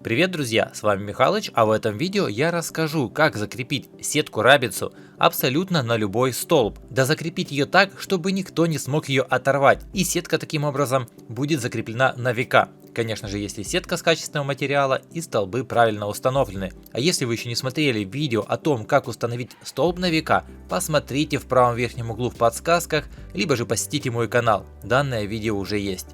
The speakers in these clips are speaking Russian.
Привет, друзья, с вами Михалыч, а в этом видео я расскажу, как закрепить сетку-рабицу абсолютно на любой столб. Да закрепить ее так, чтобы никто не смог ее оторвать, и сетка таким образом будет закреплена на века. Конечно же, если сетка с качественного материала и столбы правильно установлены. А если вы еще не смотрели видео о том, как установить столб на века, посмотрите в правом верхнем углу в подсказках, либо же посетите мой канал, данное видео уже есть.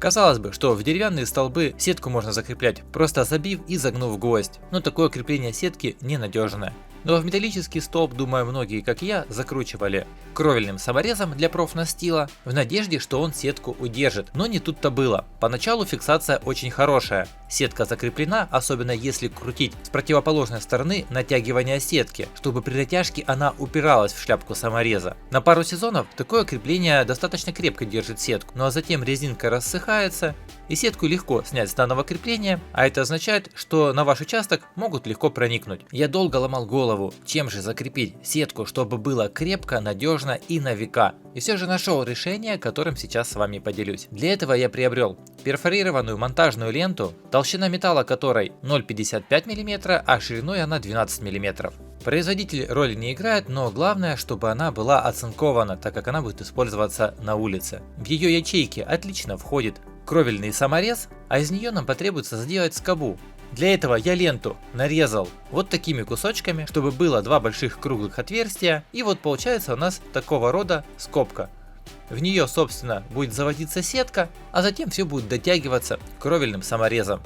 Казалось бы, что в деревянные столбы сетку можно закреплять, просто забив и загнув гвоздь, но такое крепление сетки ненадежное. Но в металлический столб, думаю, многие, как и я, закручивали кровельным саморезом для профнастила в надежде, что он сетку удержит. Но не тут-то было. Поначалу фиксация очень хорошая. Сетка закреплена, особенно если крутить с противоположной стороны натягивания сетки, чтобы при натяжке она упиралась в шляпку самореза. На пару сезонов такое крепление достаточно крепко держит сетку, ну а затем резинка рассыхается, и сетку легко снять с данного крепления, а это означает, что на ваш участок могут легко проникнуть. Я долго ломал голову, чем же закрепить сетку, чтобы было крепко, надежно и на века. И все же нашел решение, которым сейчас с вами поделюсь. Для этого я приобрел перфорированную монтажную ленту, толщина металла которой 0,55 мм, а шириной она 12 мм. Производитель роли не играет, но главное, чтобы она была оцинкована, так как она будет использоваться на улице. В ее ячейки отлично входит кровельный саморез, а из нее нам потребуется сделать скобу. Для этого я ленту нарезал вот такими кусочками, чтобы было два больших круглых отверстия, и вот получается у нас такого рода скобка. В нее, собственно, будет заводиться сетка, а затем все будет дотягиваться кровельным саморезом.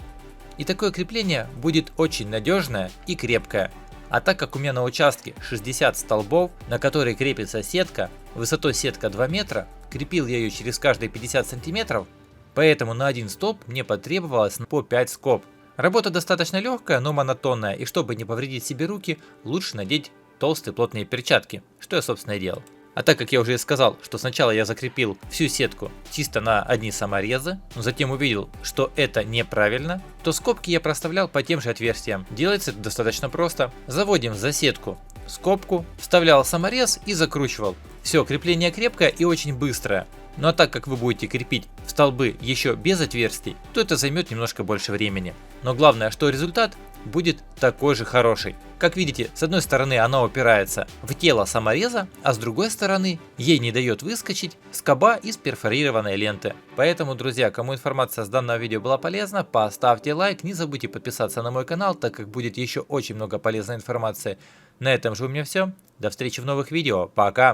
И такое крепление будет очень надежное и крепкое. А так как у меня на участке 60 столбов, на которые крепится сетка, высотой сетка 2 метра, крепил я ее через каждые 50 сантиметров, поэтому на один столб мне потребовалось по 5 скоб. Работа достаточно легкая, но монотонная, и чтобы не повредить себе руки, лучше надеть толстые плотные перчатки, что я собственно и делал. А так как я уже и сказал, что сначала я закрепил всю сетку чисто на одни саморезы, но затем увидел, что это неправильно, то скобки я проставлял по тем же отверстиям. Делается это достаточно просто. Заводим за сетку скобку, вставлял саморез и закручивал. Все, крепление крепкое и очень быстрое. Ну а так как вы будете крепить в столбы еще без отверстий, то это займет немножко больше времени. Но главное, что результат будет такой же хороший. Как видите, с одной стороны она упирается в тело самореза, а с другой стороны ей не дает выскочить скоба из перфорированной ленты. Поэтому, друзья, кому информация с данного видео была полезна, поставьте лайк, не забудьте подписаться на мой канал, так как будет еще очень много полезной информации. На этом же у меня все. До встречи в новых видео. Пока!